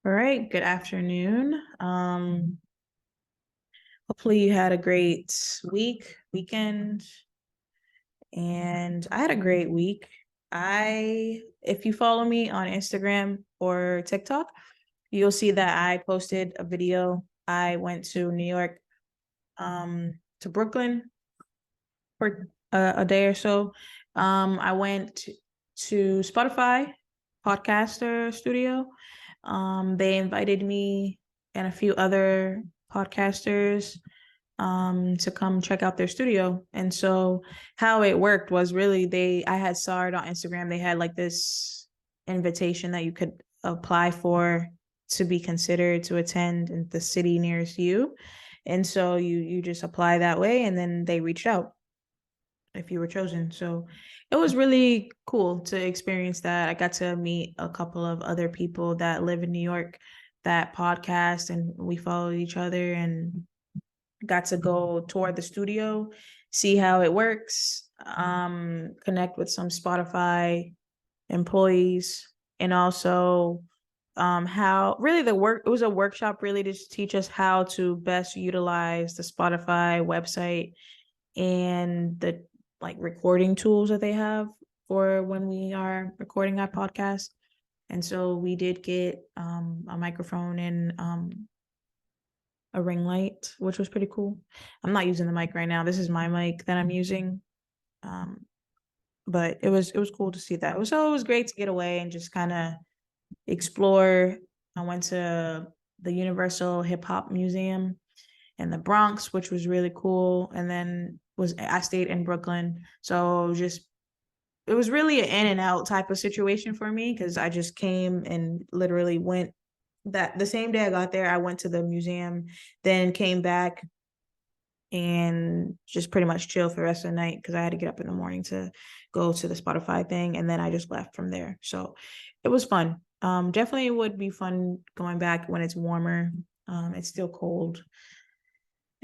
All right, good afternoon. Hopefully you had a great weekend, and I had a great week. If you follow me on Instagram or TikTok, you'll see that I posted a video. I went to New York, to Brooklyn for a day or so. I went to Spotify podcaster studio. They invited me and a few other podcasters to come check out their studio. And so how it worked was really I had saw it on Instagram. They had like this invitation that you could apply for to be considered to attend in the city nearest you. And so you just apply that way, and then they reached out if you were chosen. So it was really cool to experience that. I got to meet a couple of other people that live in New York that podcast, and we followed each other and got to go tour the studio, see how it works, connect with some Spotify employees, and also how really it was a workshop really to teach us how to best utilize the Spotify website and the like recording tools that they have for when we are recording our podcast. And so we did get a microphone and a ring light, which was pretty cool. I'm not using the mic right now. This is my mic that I'm using. But it was cool to see that. It was great to get away and just kind of explore. I went to the Universal Hip Hop Museum in the Bronx, which was really cool. And then I stayed in Brooklyn. So just it was really an in and out type of situation for me because I just came and literally went that the same day I got there, I went to the museum, then came back and just pretty much chill for the rest of the night because I had to get up in the morning to go to the Spotify thing, and then I just left from there. So it was fun. Definitely would be fun going back when it's warmer. It's still cold.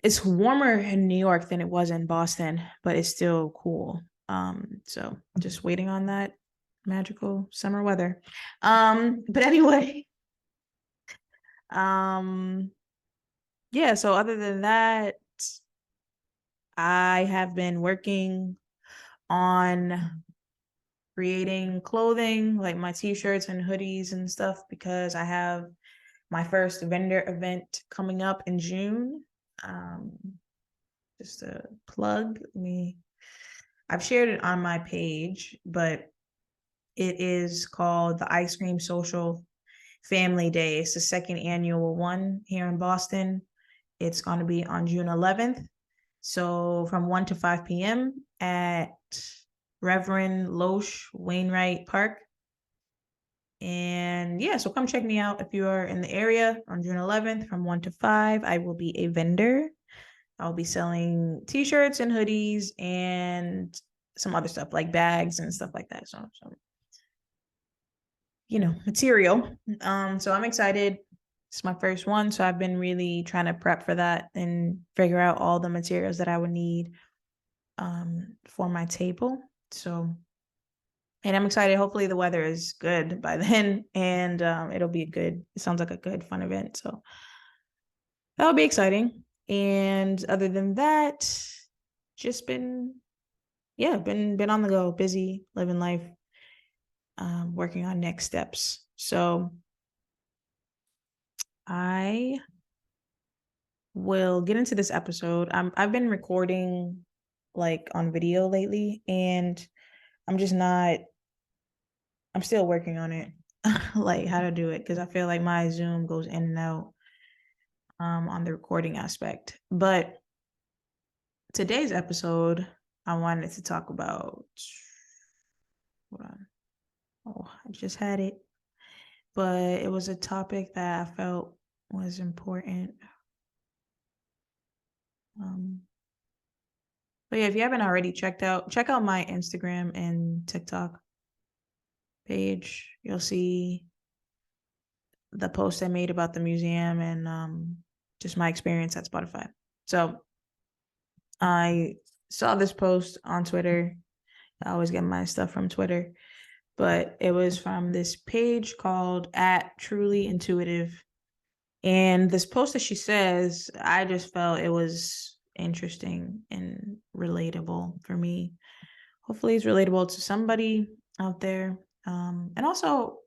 It's warmer in New York than it was in Boston, but it's still cool. So just waiting on that magical summer weather. But anyway, um, yeah, so other than that, I have been working on creating clothing, like my t-shirts and hoodies and stuff, because I have my first vendor event coming up in June. Um, just a plug me. I've shared it on my page, but it is called the Ice Cream Social Family Day. It's the second annual one here in Boston. It's going to be on June 11th. So from 1 to 5 p.m. at Reverend Loesch Wainwright Park. And yeah, so come check me out if you are in the area on June 11th from 1 to 5. I will be a vendor. I'll be selling t-shirts and hoodies and some other stuff like bags and stuff like that. So material. So I'm excited. It's my first one, so I've been really trying to prep for that and figure out all the materials that I would need for my table. So, and I'm excited. Hopefully the weather is good by then, and it sounds like a good fun event. So that'll be exciting. And other than that, just been been on the go, busy, living life, working on next steps. So I will get into this episode. I've been recording like on video lately, and I'm just not I'm still working on it, like how to do it, because I feel like my Zoom goes in and out on the recording aspect. But today's episode, I wanted to talk about. Hold on. Oh, I just had it, but it was a topic that I felt was important. But yeah, if you haven't already check out my Instagram and TikTok page. You'll see the post I made about the museum and just my experience at Spotify. So I saw this post on Twitter. I always get my stuff from Twitter. but it was from this page called at Truly Intuitive. And this post that she says, I just felt it was interesting and relatable for me. Hopefully it's relatable to somebody out there. And also,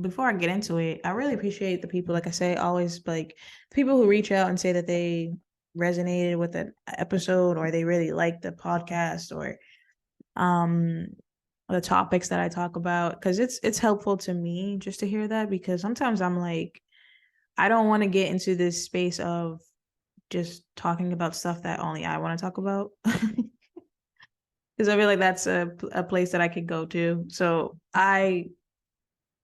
before I get into it, I really appreciate the people, like I say, always like people who reach out and say that they resonated with an episode or they really like the podcast or um the topics that I talk about, because it's helpful to me just to hear that, because sometimes I'm like, I don't want to get into this space of just talking about stuff that only I want to talk about. Because I feel like that's a place that I could go to. So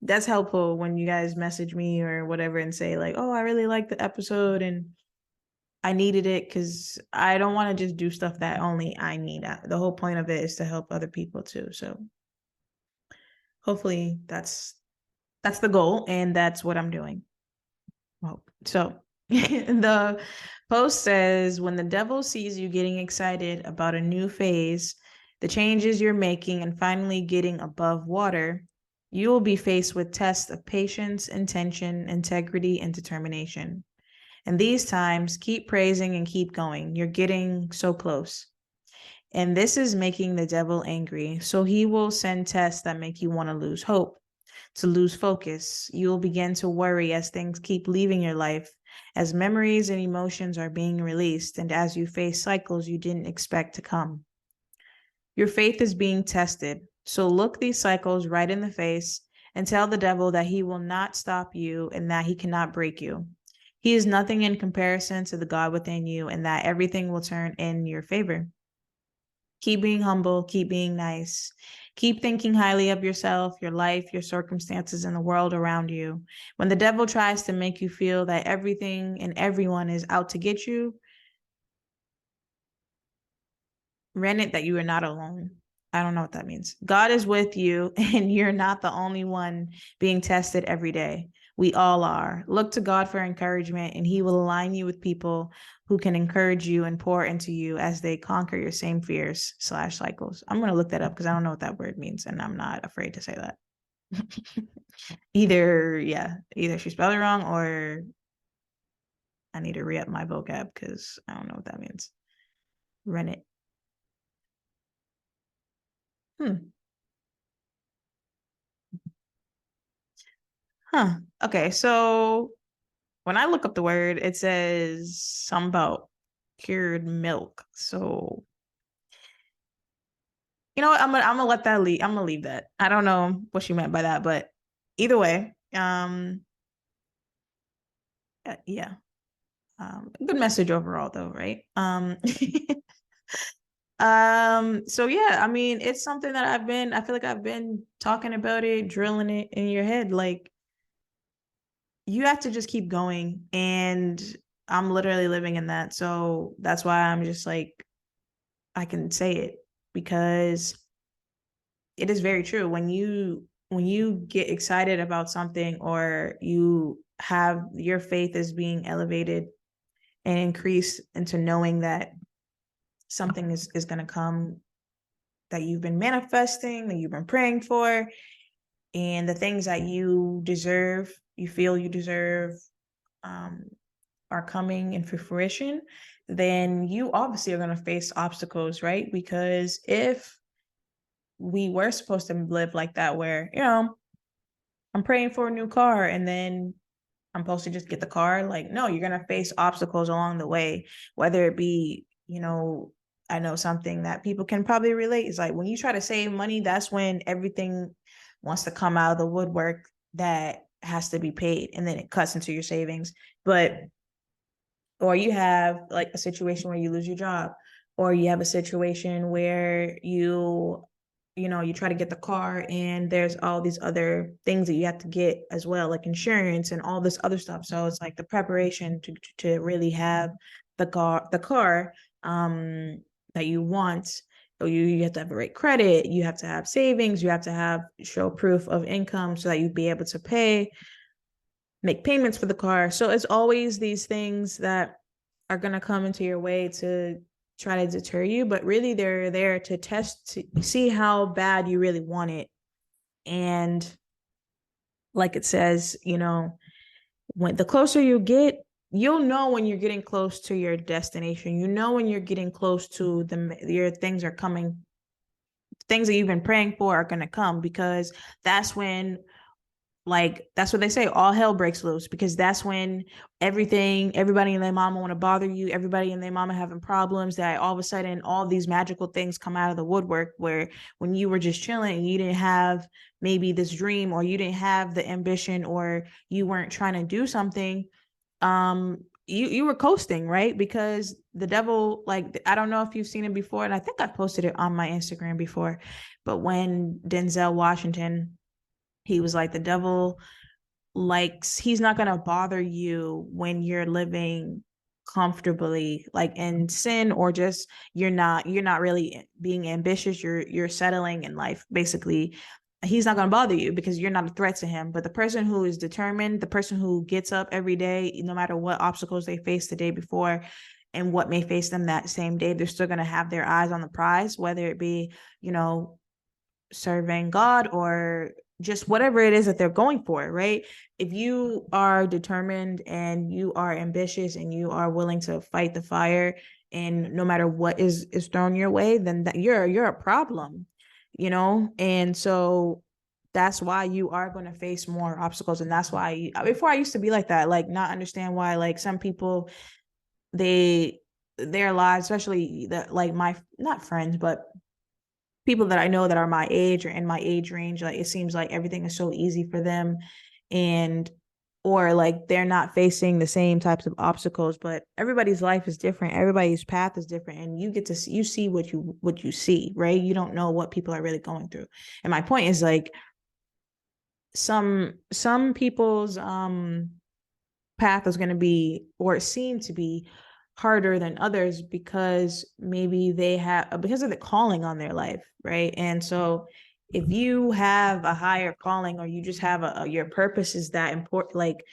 that's helpful when you guys message me or whatever and say like, oh, I really like the episode and I needed it, because I don't want to just do stuff that only I need. The whole point of it is to help other people too. So hopefully that's the goal, and that's what I'm doing. Well, so the post says, when the devil sees you getting excited about a new phase, the changes you're making, and finally getting above water, you will be faced with tests of patience, intention, integrity, and determination. And these times, keep praising and keep going. You're getting so close. And this is making the devil angry. So he will send tests that make you want to lose hope, to lose focus. You will begin to worry as things keep leaving your life, as memories and emotions are being released, and as you face cycles you didn't expect to come. Your faith is being tested. So look these cycles right in the face and tell the devil that he will not stop you and that he cannot break you. He is nothing in comparison to the God within you, and that everything will turn in your favor. Keep being humble, keep being nice, keep thinking highly of yourself, your life, your circumstances, and the world around you. When the devil tries to make you feel that everything and everyone is out to get you, remember that you are not alone. I don't know what that means. God is with you, and you're not the only one being tested every day. We all are. Look to God for encouragement, and he will align you with people who can encourage you and pour into you as they conquer your same fears / cycles. I'm going to look that up because I don't know what that word means, and I'm not afraid to say that. either she spelled it wrong, or I need to re-up my vocab because I don't know what that means. Run it. Okay, so when I look up the word, it says something about cured milk. So you know what? I'm gonna let that leave. I'm gonna leave that. I don't know what she meant by that, but either way, yeah. Good message overall though, right? So yeah, I mean, it's something that I feel like I've been talking about it, drilling it in your head. Like, you have to just keep going, and I'm literally living in that. So that's why I'm just like, I can say it, because it is very true. When you get excited about something, or you have your faith is being elevated and increased into knowing that something is going to come that you've been manifesting, that you've been praying for, and the things that you deserve, you feel you deserve, are coming into fruition, then you obviously are going to face obstacles, right? Because if we were supposed to live like that, where, I'm praying for a new car and then I'm supposed to just get the car, like, no, you're going to face obstacles along the way, whether it be, I know something that people can probably relate is like, when you try to save money, that's when everything wants to come out of the woodwork that has to be paid, and then it cuts into your savings. But or you have like a situation where you lose your job, or you have a situation where you try to get the car and there's all these other things that you have to get as well, like insurance and all this other stuff. So it's like the preparation to really have the car that you want. So you have to have the right credit, you have to have savings, you have to show proof of income so that you'd be able to make payments for the car. So it's always these things that are going to come into your way to try to deter you, but really they're there to test, to see how bad you really want it. And like it says, you know, when the closer you get, you'll know when you're getting close to your destination. You know when you're getting close to your things are coming, things that you've been praying for are going to come, because that's when, like, that's what they say, all hell breaks loose, because that's when everybody and their mama want to bother you, everybody and their mama having problems, that all of a sudden all these magical things come out of the woodwork, where when you were just chilling and you didn't have maybe this dream, or you didn't have the ambition, or you weren't trying to do something, you were coasting, right? Because the devil, like, I don't know if you've seen it before, and I think I posted it on my Instagram before, but when Denzel Washington, he was like, the devil likes, he's not going to bother you when you're living comfortably, like in sin, or just you're not really being ambitious, you're settling in life, basically. He's not going to bother you because you're not a threat to him. But the person who is determined, the person who gets up every day, no matter what obstacles they faced the day before and what may face them that same day, they're still going to have their eyes on the prize, whether it be, you know, serving God or just whatever it is that they're going for, right? If you are determined and you are ambitious and you are willing to fight the fire, and no matter what is thrown your way, then that you're a problem, you know? And so that's why you are going to face more obstacles. And that's why before I used to be like that, like not understand why, like, some people, they their lives, especially that, like, my, not friends, but people that I know that are my age or in my age range, like, it seems like everything is so easy for them, and or like they're not facing the same types of obstacles. But everybody's life is different, everybody's path is different, and you get to see, you see what you see, right? You don't know what people are really going through. And my point is, like, some people's path is going to be, or it seemed to be, harder than others, because maybe they have, because of the calling on their life, right? And so if you have a higher calling, or you just have your purpose is that important, like,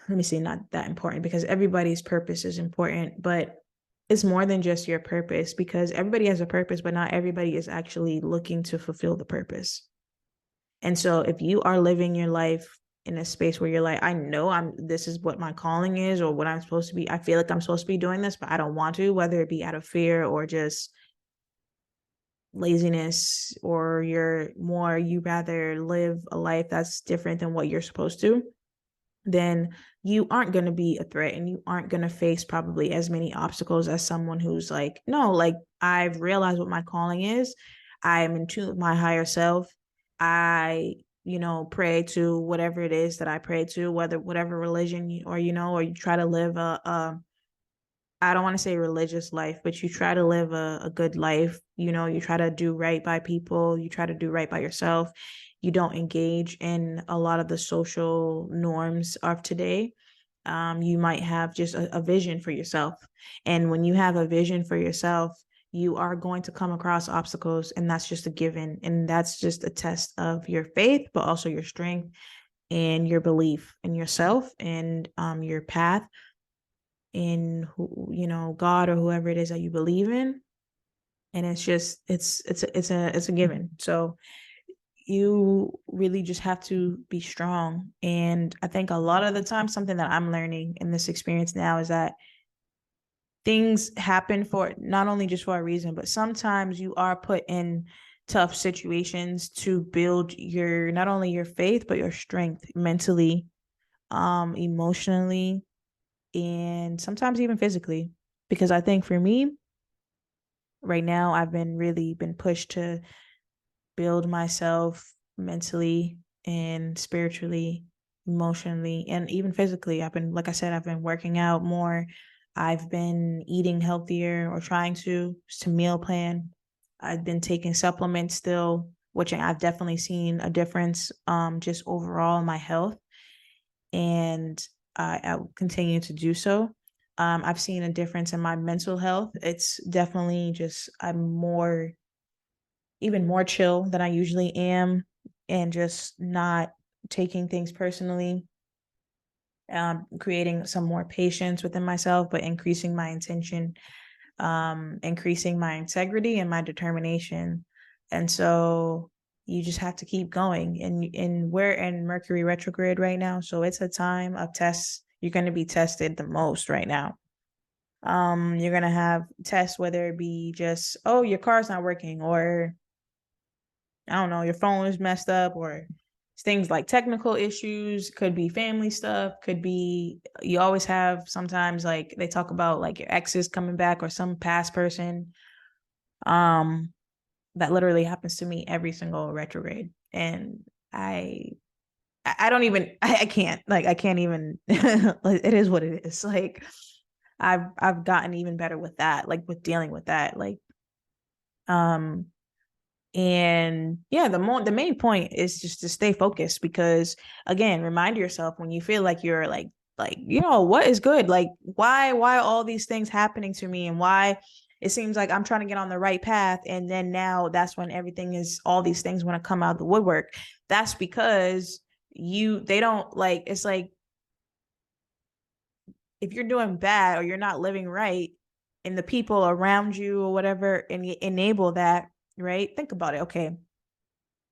let me say, not that important, because everybody's purpose is important, but it's more than just your purpose, because everybody has a purpose, but not everybody is actually looking to fulfill the purpose. And so if you are living your life in a space where you're like, I know this is what my calling is, or what I'm supposed to be, I feel like I'm supposed to be doing this, but I don't want to, whether it be out of fear or just laziness, or you rather live a life that's different than what you're supposed to, then you aren't going to be a threat, and you aren't going to face probably as many obstacles as someone who's like, no, like, I've realized what my calling is. I'm in tune with my higher self. I, pray to whatever it is that I pray to, whatever religion, or, or you try to live I don't want to say religious life, but you try to live a good life. You try to do right by people. You try to do right by yourself. You don't engage in a lot of the social norms of today. You might have just a vision for yourself. And when you have a vision for yourself, you are going to come across obstacles, and that's just a given. And that's just a test of your faith, but also your strength and your belief in yourself, and your path in God, or whoever it is that you believe in. And it's just it's a given. So you really just have to be strong. And I think a lot of the time, something that I'm learning in this experience now is that things happen for not only just for a reason, but sometimes you are put in tough situations to build not only your faith, but your strength mentally, emotionally, and sometimes even physically. Because I think for me right now, I've been pushed to build myself mentally and spiritually, emotionally, and even physically. Like I said, I've been working out more. I've been eating healthier, or trying to meal plan. I've been taking supplements still, which I've definitely seen a difference, just overall in my health. And I'll continue to do so. I've seen a difference in my mental health. It's definitely just, even more chill than I usually am, and just not taking things personally, creating some more patience within myself, but increasing my intention, increasing my integrity and my determination. And so, you just have to keep going. And we're in Mercury retrograde right now, so it's a time of tests. You're going to be tested the most right now. You're going to have tests, whether it be just, oh, your car's not working, or I don't know, your phone is messed up, or things like technical issues, could be family stuff, could be, you always have sometimes, like they talk about like your exes coming back or some past person. That literally happens to me every single retrograde. And I don't even, I can't, like, I can't even, like, it is what it is. Like, I've gotten even better with that, like with dealing with that. Like, um, and yeah, the main point is just to stay focused, because again, remind yourself when you feel like you're like, what is good? Like, why all these things happening to me, and why it seems like I'm trying to get on the right path, and then now that's when everything is, all these things want to come out of the woodwork. That's because they don't, like, it's like, if you're doing bad or you're not living right, and the people around you or whatever enable that, right? Think about it. Okay,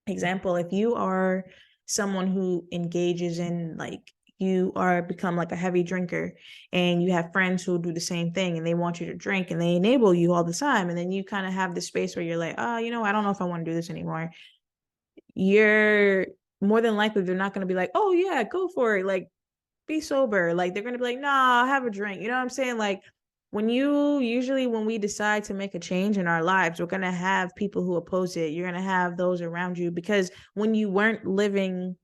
example, if you are someone who engages in, like, you are become like a heavy drinker, and you have friends who do the same thing, and they want you to drink, and they enable you all the time, and then you kind of have this space where you're like, oh, I don't know if I want to do this anymore. You're more than likely, they're not going to be like, oh yeah, go for it, like, be sober. Like, they're going to be like, nah, have a drink. You know what I'm saying? Like, when we decide to make a change in our lives, we're going to have people who oppose it. You're going to have those around you, because when you weren't living,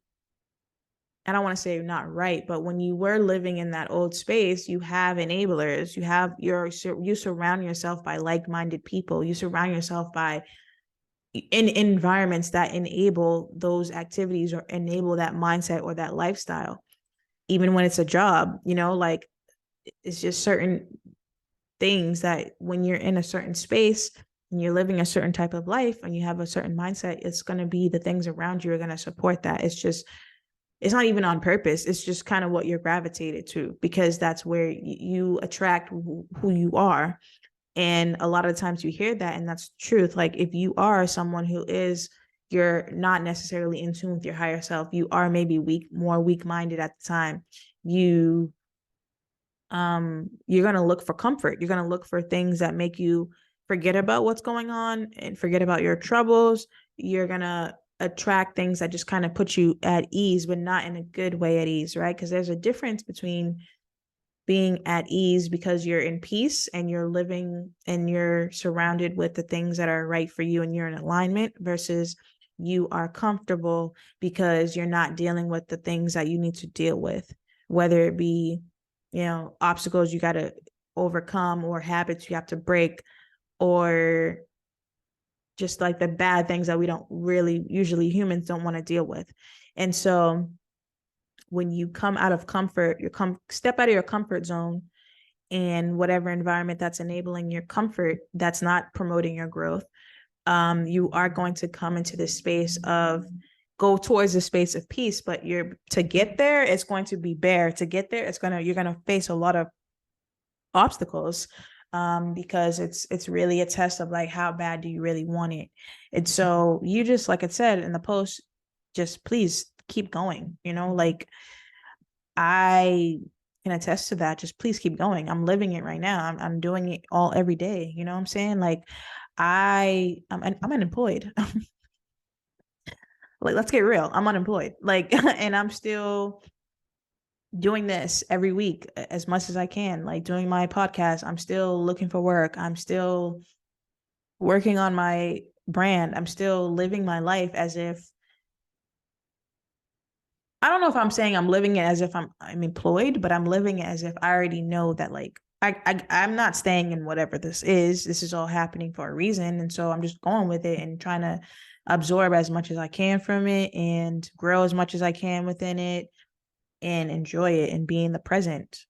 I don't want to say not right, but when you were living in that old space, you have enablers. You surround yourself by like-minded people. You surround yourself by in environments that enable those activities or enable that mindset or that lifestyle. Even when it's a job, like, it's just certain things that when you're in a certain space and you're living a certain type of life and you have a certain mindset, it's going to be the things around you are going to support that. It's not even on purpose. It's just kind of what you're gravitated to, because that's where you attract who you are. And a lot of times you hear that, and that's the truth. Like, if you are someone you're not necessarily in tune with your higher self, you are maybe more weak-minded at the time, you're going to look for comfort. You're going to look for things that make you forget about what's going on and forget about your troubles. You're going to attract things that just kind of put you at ease, but not in a good way at ease, right? Because there's a difference between being at ease because you're in peace and you're living and you're surrounded with the things that are right for you and you're in alignment, versus you are comfortable because you're not dealing with the things that you need to deal with, whether it be, obstacles you got to overcome, or habits you have to break, or just like the bad things that we don't really, usually humans don't want to deal with. And so when you come out of comfort, step out of your comfort zone, and whatever environment that's enabling your comfort, that's not promoting your growth, you are going to come into this space of, go towards the space of peace. But to get there, it's going to be bare. To get there, you're going to face a lot of obstacles, because it's really a test of, like, how bad do you really want it. And so you just, like I said in the post, just please keep going, like, I can attest to that. Just please keep going. I'm living it right now. I'm doing it all every day. You know what I'm saying? Like, I'm unemployed. Like, let's get real. I'm unemployed. Like, and I'm still doing this every week as much as I can. Like, doing my podcast. I'm still looking for work. I'm still working on my brand. I'm still living my life as if, I don't know if I'm saying I'm living it as if I'm employed, but I'm living it as if I already know that, like, I'm not staying in whatever this is. This is all happening for a reason. And so I'm just going with it and trying to absorb as much as I can from it and grow as much as I can within it and enjoy it and be in the present.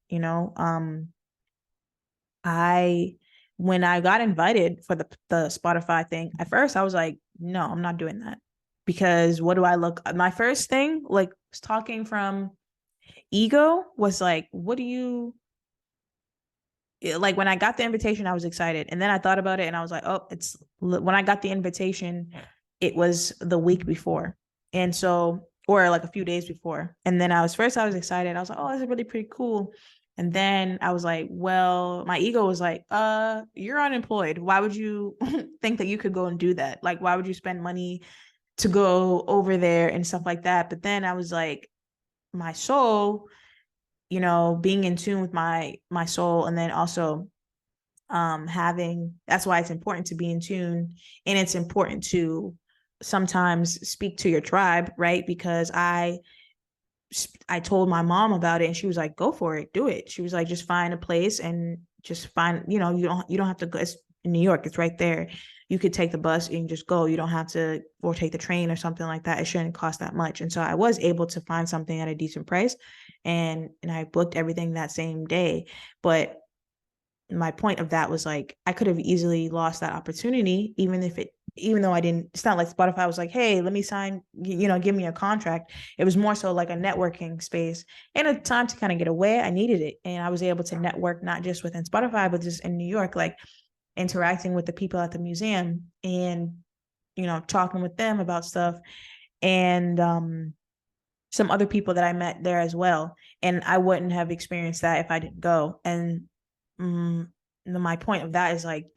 I when I got invited for the Spotify thing, at first I was like, no, I'm not doing that. Because what do I look, my first thing, like, was talking from ego, was like, what do you, like, when I got the invitation, I was excited. And then I thought about it and I was like, oh, when I got the invitation, it was the week before. And so, or like a few days before. And then I was excited. I was like, oh, this is really pretty cool. And then I was like, well, my ego was like, you're unemployed. Why would you think that you could go and do that? Like, why would you spend money to go over there and stuff like that? But then I was like, my soul, being in tune with my soul, and then also having, that's why it's important to be in tune, and it's important to sometimes speak to your tribe, right? Because I told my mom about it, and she was like, go for it, do it. She was like, just find a place and just find, you don't have to go. It's in New York, it's right there. You could take the bus and just go. You don't have to, or take the train or something like that. It shouldn't cost that much. And so I was able to find something at a decent price, and I booked everything that same day. But my point of that was like, I could have easily lost that opportunity, even though I didn't, it's not like Spotify was like, hey, let me sign, give me a contract. It was more so like a networking space and a time to kind of get away. I needed it. And I was able to network, not just within Spotify, but just in New York, like interacting with the people at the museum and, talking with them about stuff. And, some other people that I met there as well. And I wouldn't have experienced that if I didn't go. And my point of that is like,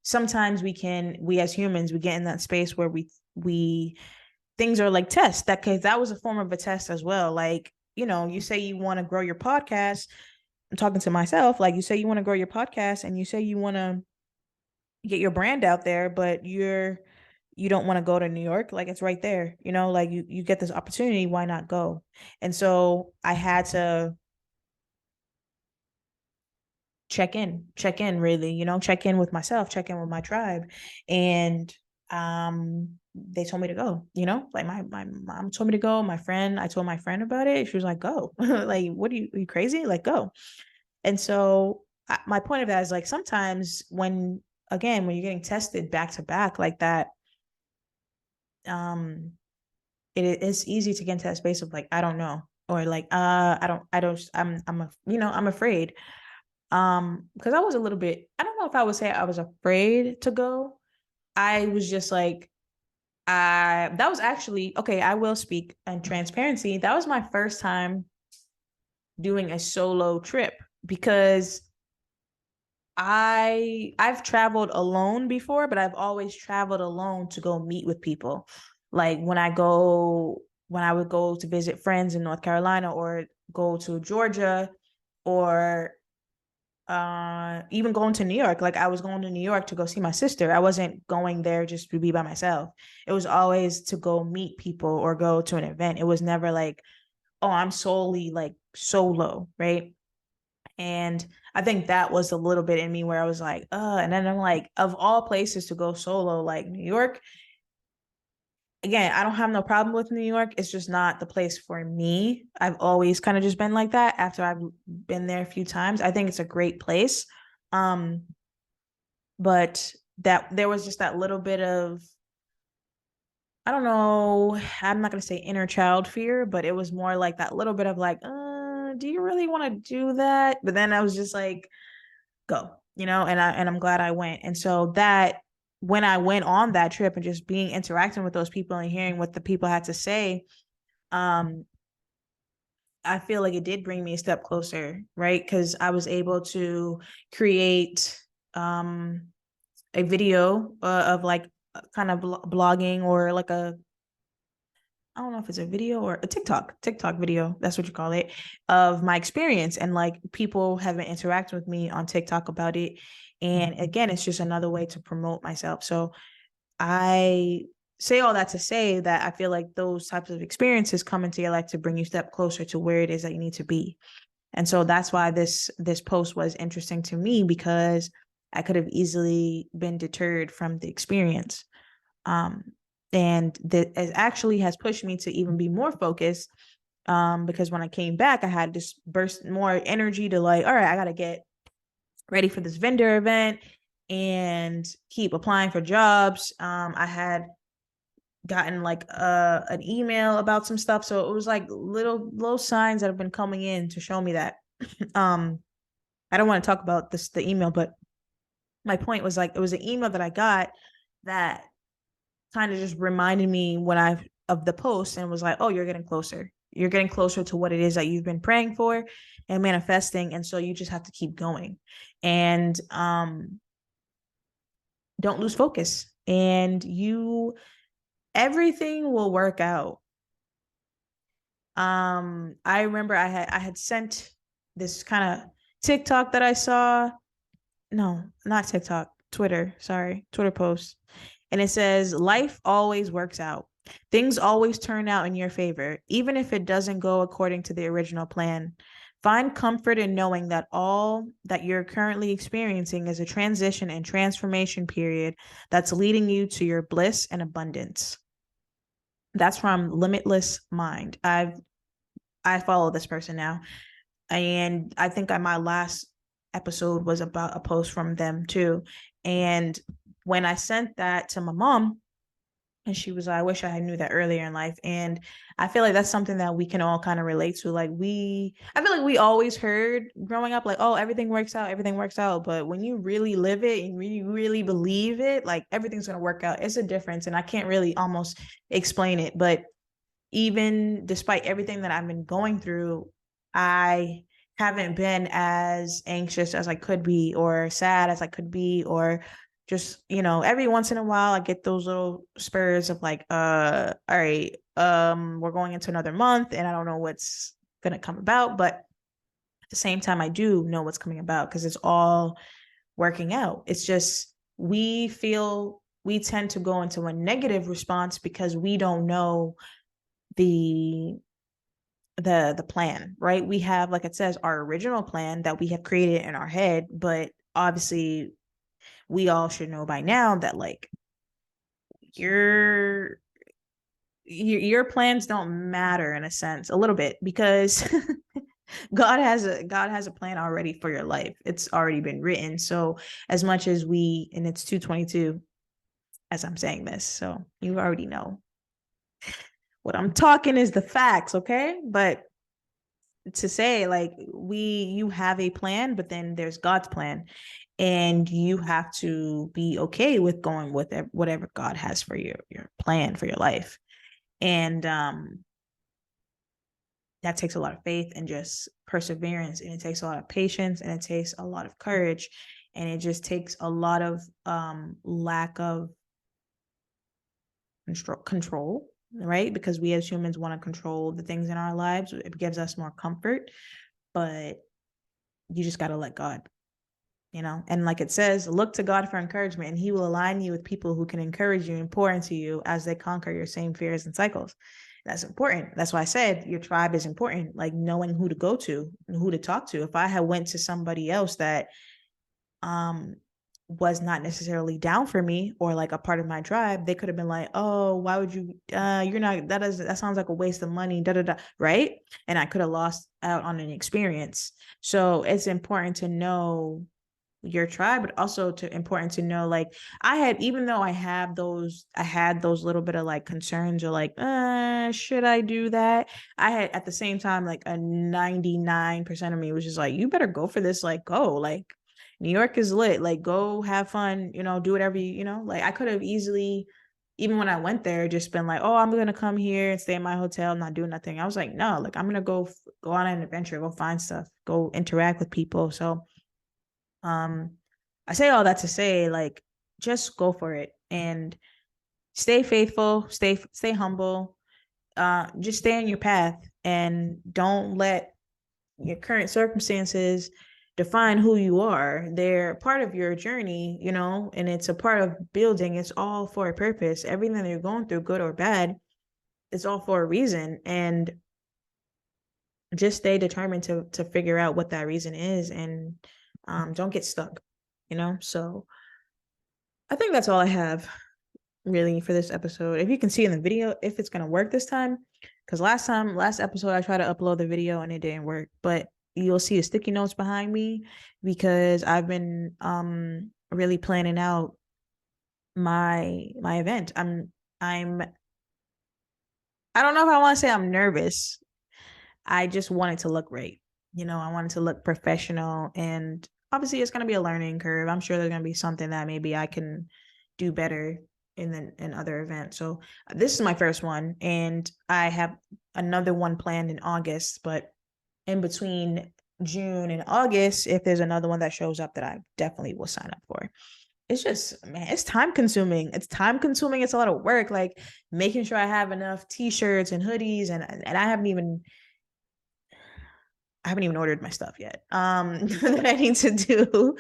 sometimes we as humans, we get in that space where we things are like tests, that was a form of a test as well. Like, you say you want to grow your podcast. I'm talking to myself. Like, you say you want to grow your podcast, and you say you want to get your brand out there, but you don't want to go to New York. Like, it's right there, like you get this opportunity, why not go? And so I had to check in really, check in with myself, check in with my tribe. And they told me to go, like my mom told me to go. I told my friend about it. She was like, go. Like, what are you crazy? Like, go. And so my point of that is like, sometimes when you're getting tested back to back like that, it is easy to get into that space of like, I don't know, or like, I'm afraid. Because I was a little bit, I don't know if I would say I was afraid to go. I was just like, that was actually, okay, I will speak in transparency. That was my first time doing a solo trip, because I've traveled alone before, but I've always traveled alone to go meet with people. Like when I would go to visit friends in North Carolina, or go to Georgia, or even going to New York. Like, I was going to New York to go see my sister. I wasn't going there just to be by myself. It was always to go meet people or go to an event. It was never like, oh, I'm solely like solo, right? And I think that was a little bit in me where I was like, and then I'm like, of all places to go solo, like New York, again, I don't have no problem with New York. It's just not the place for me. I've always kind of just been like that after I've been there a few times. I think it's a great place. Um, but that there was just that little bit of, I don't know, I'm not going to say inner child fear, but it was more like that little bit of like, do you really want to do that? But then I was just like, go, and I'm glad I went. And so that, when I went on that trip and just interacting with those people and hearing what the people had to say, I feel like it did bring me a step closer, right? Because I was able to create a video of like kind of blogging, or like I don't know if it's a video or a TikTok video. That's what you call it, of my experience. And like, people have been interacting with me on TikTok about it. And again, it's just another way to promote myself. So I say all that to say that I feel like those types of experiences come into your life to bring you a step closer to where it is that you need to be. And so that's why this post was interesting to me, because I could have easily been deterred from the experience. And that actually has pushed me to even be more focused, because when I came back, I had this burst more energy to like, all right, I got to get ready for this vendor event and keep applying for jobs. I had gotten like an email about some stuff, so it was like little signs that have been coming in to show me that. I don't want to talk about the email, but my point was like, it was an email that I got that kind of just reminded me of the post and was like, oh, you're getting closer. You're getting closer to what it is that you've been praying for and manifesting. And so you just have to keep going. And don't lose focus. And everything will work out. I remember I had sent this kind of TikTok that I saw. No, not TikTok, Twitter. Sorry, Twitter post. And it says, life always works out. Things always turn out in your favor, even if it doesn't go according to the original plan. Find comfort in knowing that all that you're currently experiencing is a transition and transformation period that's leading you to your bliss and abundance. That's from Limitless Mind. I follow this person now. And I think my last episode was about a post from them too. And when I sent that to my mom, and she was like, I wish I had knew that earlier in life. And I feel like that's something that we can all kind of relate to. I feel like we always heard growing up, like, oh, everything works out, everything works out. But when you really live it and you really believe it, like everything's going to work out. It's a difference. And I can't really almost explain it. But even despite everything that I've been going through, I haven't been as anxious as I could be or sad as I could be, or just, every once in a while I get those little spurs of like, all right, we're going into another month and I don't know what's going to come about. But at the same time, I do know what's coming about because it's all working out. It's just, we tend to go into a negative response because we don't know the plan, right? We have, like it says, our original plan that we have created in our head, but obviously we all should know by now that like your plans don't matter in a sense, a little bit, because God has a plan already for your life. It's already been written. So as much as and it's 2:22 as I'm saying this, so you already know what I'm talking is the facts, okay? But to say like you have a plan, but then there's God's plan, and you have to be okay with going with whatever God has for your plan for your life. And that takes a lot of faith and just perseverance, and it takes a lot of patience, and it takes a lot of courage, and it just takes a lot of lack of control, right? Because we as humans want to control the things in our lives. It gives us more comfort, but you just got to let God, and like it says, look to God for encouragement, and he will align you with people who can encourage you and pour into you as they conquer your same fears and cycles. That's important. That's why I said your tribe is important, like knowing who to go to and who to talk to. If I had went to somebody else that was not necessarily down for me or like a part of my tribe, they could have been like, oh, why would you, you're not, that sounds like a waste of money, right? And I could have lost out on an experience. So it's important to know your tribe, but also important to know, like, even though I had those little bit of like concerns or like, should I do that? I had at the same time, like a 99% of me was just like, you better go for this, like, go, like, New York is lit, like, go have fun, do whatever like I could have easily, even when I went there, just been like, oh, I'm gonna come here and stay in my hotel, not do nothing. I was like, no, like, I'm gonna go on an adventure, go find stuff, go interact with people. So I say all that to say, like, just go for it and stay faithful, stay humble, just stay on your path, and don't let your current circumstances define who you are. They're part of your journey, and it's a part of building. It's all for a purpose. Everything that you're going through, good or bad, it's all for a reason. And just stay determined to figure out what that reason is, and don't get stuck, So I think that's all I have really for this episode. If you can see in the video if it's going to work this time, because last episode I tried to upload the video and it didn't work, but you'll see the sticky notes behind me because I've been really planning out my event. I'm I don't know if I want to say I'm nervous. I just want it to look right. I want it to look professional, and obviously it's going to be a learning curve. I'm sure there's going to be something that maybe I can do better in other events. So this is my first one, and I have another one planned in August. But in between June and August, if there's another one that shows up, that I definitely will sign up for. It's just, man, it's time consuming. It's time consuming. It's a lot of work, like making sure I have enough t-shirts and hoodies, and I haven't even ordered my stuff yet. That I need to do.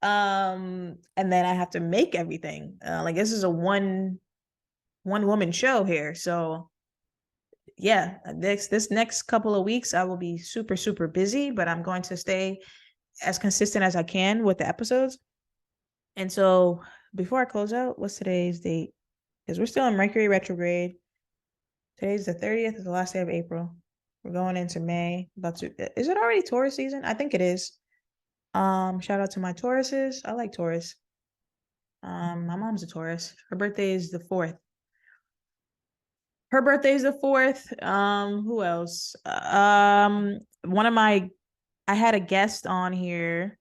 And then I have to make everything. Like this is a one woman show here. So yeah, this next couple of weeks I will be super, super busy, but I'm going to stay as consistent as I can with the episodes. And so before I close out, what's today's date? Because we're still in Mercury retrograde. Today's the 30th, is the last day of April. We're going into May. Is it already Taurus season? I think it is. Shout out to my Tauruses. I like Taurus. My mom's a Taurus. Her birthday is the 4th. Who else? I had a guest on here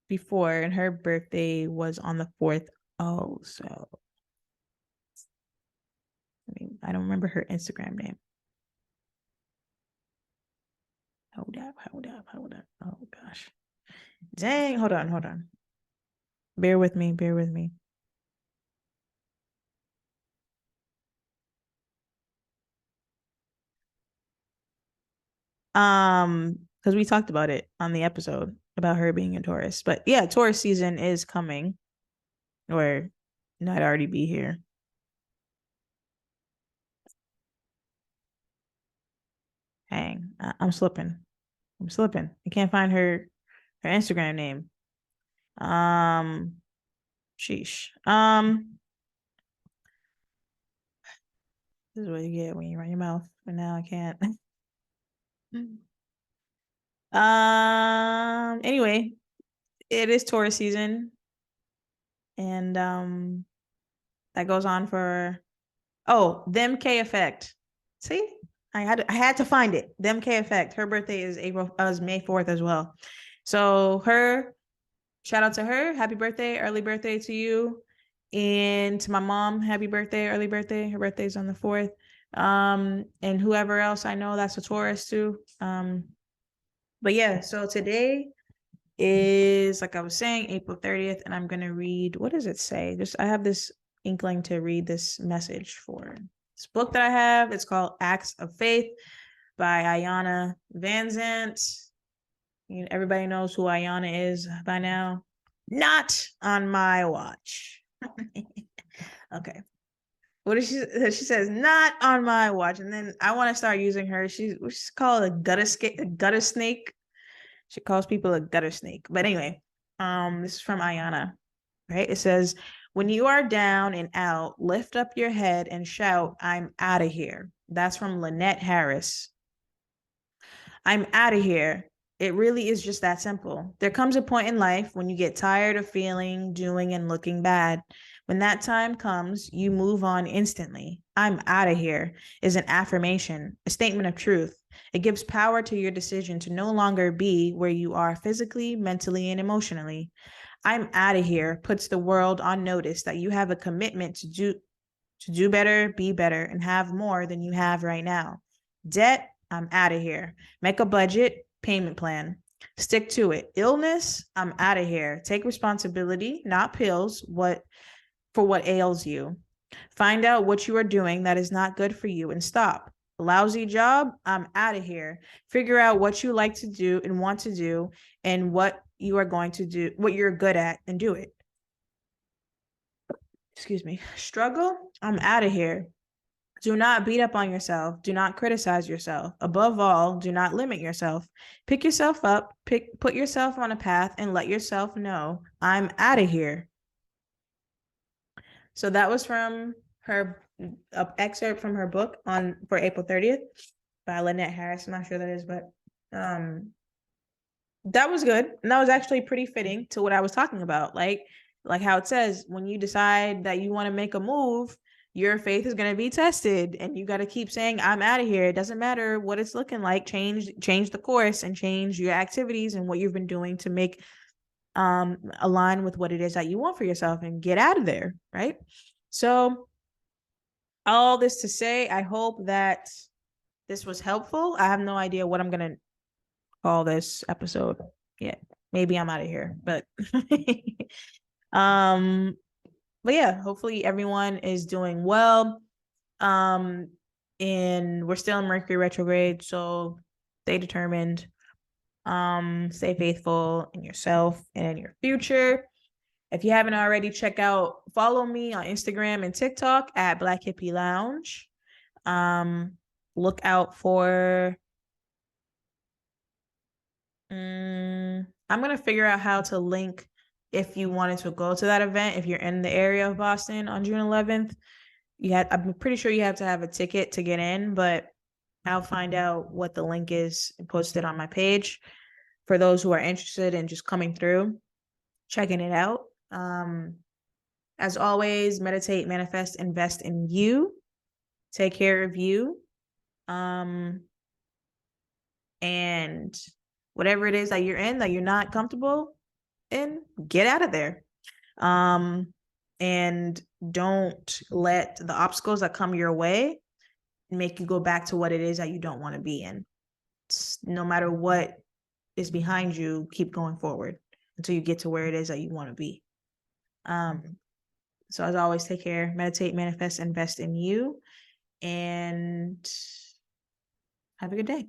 before, and her birthday was on the 4th. Oh, so I don't remember her Instagram name. Hold up. Oh gosh. Dang, hold on. Bear with me. Because we talked about it on the episode about her being a Taurus. But yeah, Taurus season is coming, or not already be here. Hang, I'm slipping. I can't find her Instagram name. Sheesh. This is what you get when you run your mouth. But now I can't. Anyway, it is Taurus season, and that goes on for them K Effect. See, I had to find it. Them K Effect. Her birthday is May 4th as well. So shout out to her. Happy birthday, early birthday to you. And to my mom, happy birthday, early birthday. Her birthday's on the 4th. And whoever else I know that's a Taurus too. But yeah, so today is, like I was saying, April 30th, and I'm gonna read, what does it say? I have this inkling to read this message for this book that I have. It's called Acts of Faith by Ayana Van Zant. Everybody knows who Ayana is by now. Not on my watch. Okay. What does she says? Not on my watch. And then I want to start using her. She's called a gutter snake. She calls people a gutter snake. But anyway, this is from Ayana. Right? It says, when you are down and out, lift up your head and shout, I'm out of here. That's from Lynette Harris. I'm out of here. It really is just that simple. There comes a point in life when you get tired of feeling, doing, and looking bad. When that time comes, you move on instantly. I'm out of here is an affirmation, a statement of truth. It gives power to your decision to no longer be where you are physically, mentally, and emotionally. I'm out of here puts the world on notice that you have a commitment to do better, be better, and have more than you have right now. Debt, I'm out of here. Make a budget, payment plan. Stick to it. Illness, I'm out of here. Take responsibility, not pills, for what ails you. Find out what you are doing that is not good for you and stop. Lousy job, I'm out of here. Figure out what you like to do and want to do and what you are going to do, what you're good at, and do it. Excuse me. Struggle, I'm out of here. Do not beat up on yourself. Do not criticize yourself. Above all, do not limit yourself. Pick yourself up, put yourself on a path, and let yourself know, I'm out of here. So that was from her excerpt from her book for April 30th by Lynette Harris. I'm not sure that is, but that was good. And that was actually pretty fitting to what I was talking about. Like how it says, when you decide that you want to make a move, your faith is going to be tested, and you got to keep saying, I'm out of here. It doesn't matter what it's looking like. Change the course and change your activities and what you've been doing to make align with what it is that you want for yourself and get out of there, right? So all this to say, I hope that this was helpful. I have no idea what I'm gonna call this episode yet. Maybe I'm out of here, but um but yeah, hopefully everyone is doing well. Um, and we're still in Mercury retrograde, so stay determined. Stay faithful in yourself and in your future. If you haven't already, follow me on Instagram and TikTok at Black Hippie Lounge. Look out for I'm gonna figure out how to link if you wanted to go to that event, if you're in the area of Boston on June 11th. I'm pretty sure you have to have a ticket to get in, but I'll find out what the link is and post it on my page for those who are interested in just coming through, checking it out. As always, meditate, manifest, invest in you. Take care of you. And whatever it is that you're in that you're not comfortable in, get out of there. And don't let the obstacles that come your way make you go back to what it is that you don't want to be in. No matter what is behind you, keep going forward until you get to where it is that you want to be. So as always, take care, meditate, manifest, invest in you, and have a good day.